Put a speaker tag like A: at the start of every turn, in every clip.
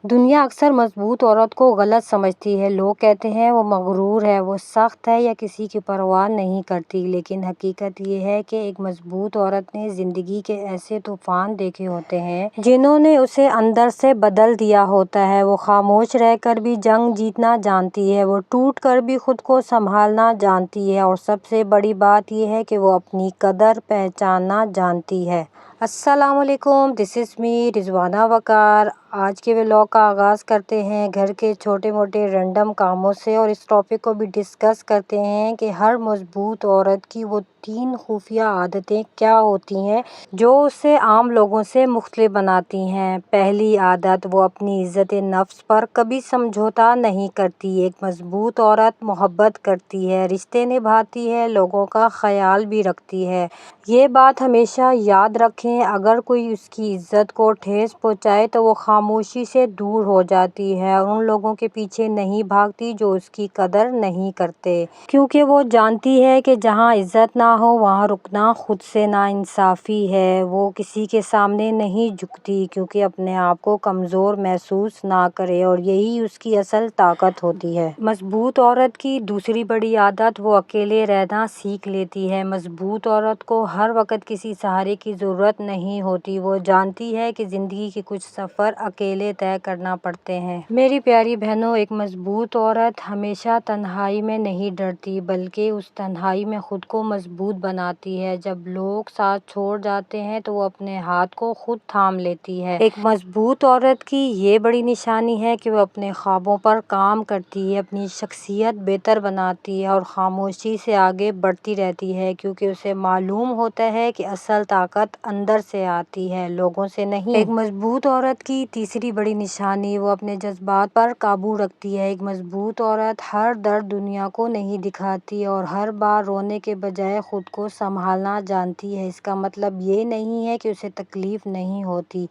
A: دنیا اکثر مضبوط عورت کو غلط سمجھتی ہے۔ لوگ کہتے ہیں وہ مغرور ہے، وہ سخت ہے یا کسی کی پرواہ نہیں کرتی، لیکن حقیقت یہ ہے کہ ایک مضبوط عورت نے زندگی کے ایسے طوفان دیکھے ہوتے ہیں جنہوں نے اسے اندر سے بدل دیا ہوتا ہے۔ وہ خاموش رہ کر بھی جنگ جیتنا جانتی ہے، وہ ٹوٹ کر بھی خود کو سنبھالنا جانتی ہے، اور سب سے بڑی بات یہ ہے کہ وہ اپنی قدر پہچاننا جانتی ہے۔ السلام علیکم، دس از می رضوانہ وقار۔ آج کے ولاگ کا آغاز کرتے ہیں گھر کے چھوٹے موٹے رینڈم کاموں سے، اور اس ٹاپک کو بھی ڈسکس کرتے ہیں کہ ہر مضبوط عورت کی وہ 3 خفیہ عادتیں کیا ہوتی ہیں جو اسے عام لوگوں سے مختلف بناتی ہیں۔ پہلی عادت، وہ اپنی عزت نفس پر کبھی سمجھوتا نہیں کرتی۔ ایک مضبوط عورت محبت کرتی ہے، رشتے نبھاتی ہے، لوگوں کا خیال بھی رکھتی ہے۔ یہ بات ہمیشہ یاد رکھیں، اگر کوئی اس کی عزت کو ٹھیس پہنچائے تو وہ خاموشی سے دور ہو جاتی ہے اور ان لوگوں کے پیچھے نہیں بھاگتی جو اس کی قدر نہیں کرتے، کیونکہ وہ جانتی ہے کہ جہاں عزت نہ ہو وہاں رکنا خود سے ناانصافی ہے۔ وہ کسی کے سامنے نہیں جھکتی کیونکہ اپنے آپ کو کمزور محسوس نہ کرے، اور یہی اس کی اصل طاقت ہوتی ہے۔ مضبوط عورت کی دوسری بڑی عادت، وہ اکیلے رہنا سیکھ لیتی ہے۔ مضبوط عورت کو ہر وقت کسی سہارے کی ضرورت نہیں ہوتی، وہ جانتی ہے کہ زندگی کے کچھ سفر اکیلے طے کرنا پڑتے ہیں۔ میری پیاری بہنوں، ایک مضبوط عورت ہمیشہ تنہائی میں نہیں ڈرتی، بلکہ اس تنہائی میں خود کو مضبوط بناتی ہے۔ جب لوگ ساتھ چھوڑ جاتے ہیں تو وہ اپنے ہاتھ کو خود تھام لیتی ہے۔ ایک مضبوط عورت کی یہ بڑی نشانی ہے کہ وہ اپنے خوابوں پر کام کرتی ہے، اپنی شخصیت بہتر بناتی ہے اور خاموشی سے آگے بڑھتی رہتی ہے، کیونکہ اسے معلوم ہوتا ہے کہ اصل طاقت اندر سے آتی ہے، لوگوں سے نہیں۔ ایک مضبوط عورت کی تیسری بڑی نشانی، وہ اپنے جذبات پر قابو رکھتی ہے۔ ایک مضبوط عورت ہر درد دنیا کو نہیں دکھاتی اور ہر بار رونے کے بجائے خود کو سنبھالنا جانتی ہے۔ اس کا مطلب یہ نہیں ہے کہ اسے تکلیف نہیں ہوتی،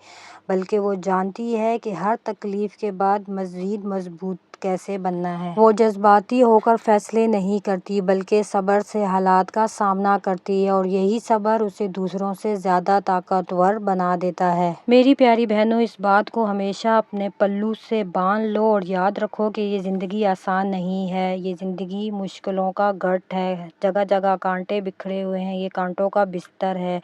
A: بلکہ وہ جانتی ہے کہ ہر تکلیف کے بعد مزید مضبوط کیسے بننا ہے۔ وہ جذباتی ہو کر فیصلے نہیں کرتی، بلکہ صبر سے حالات کا سامنا کرتی ہے، اور یہی صبر اسے دوسروں سے زیادہ طاقتور بنا دیتا ہے۔ میری پیاری بہنوں، اس بات کو ہمیشہ اپنے پلو سے باندھ لو اور یاد رکھو کہ یہ زندگی آسان نہیں ہے۔ یہ زندگی مشکلوں کا گڑھ ہے، جگہ جگہ کانٹے بکھرے ہوئے ہیں، یہ کانٹوں کا بستر ہے۔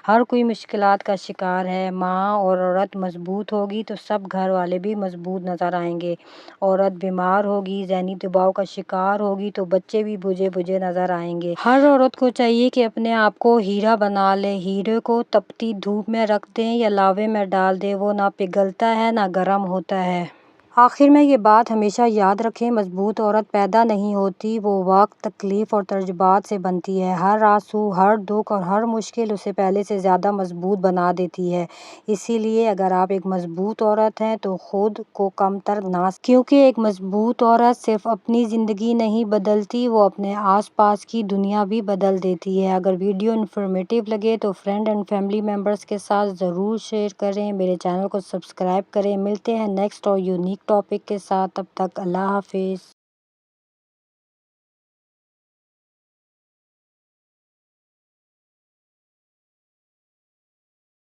A: ہر کوئی مشکلات کا شکار ہے۔ ماں اور عورت مضبوط ہوگی تو سب گھر والے بھی مضبوط نظر آئیں گے۔ عورت بیمار ہوگی، ذہنی دباؤ کا شکار ہوگی تو بچے بھی بجھے بجھے نظر آئیں گے۔ ہر عورت کو چاہیے کہ اپنے آپ کو ہیرا بنا لے۔ ہیرے کو تپتی دھوپ میں رکھ دیں یا لاوے میں ڈال دیں، وہ نہ پگھلتا ہے نہ گرم ہوتا ہے۔ آخر میں یہ بات ہمیشہ یاد رکھیں، مضبوط عورت پیدا نہیں ہوتی، وہ وقت، تکلیف اور تجربات سے بنتی ہے۔ ہر آنسو، ہر دکھ اور ہر مشکل اسے پہلے سے زیادہ مضبوط بنا دیتی ہے۔ اسی لیے اگر آپ ایک مضبوط عورت ہیں تو خود کو کم تر نہ سمجھیں، کیونکہ ایک مضبوط عورت صرف اپنی زندگی نہیں بدلتی، وہ اپنے آس پاس کی دنیا بھی بدل دیتی ہے۔ اگر ویڈیو انفارمیٹیو لگے تو فرینڈ اینڈ فیملی ممبرس کے ساتھ ضرور شیئر کریں، میرے چینل کو سبسکرائب کریں۔ ملتے ہیں نیکسٹ اور یونیک ٹاپک کے ساتھ، تب تک اللہ حافظ۔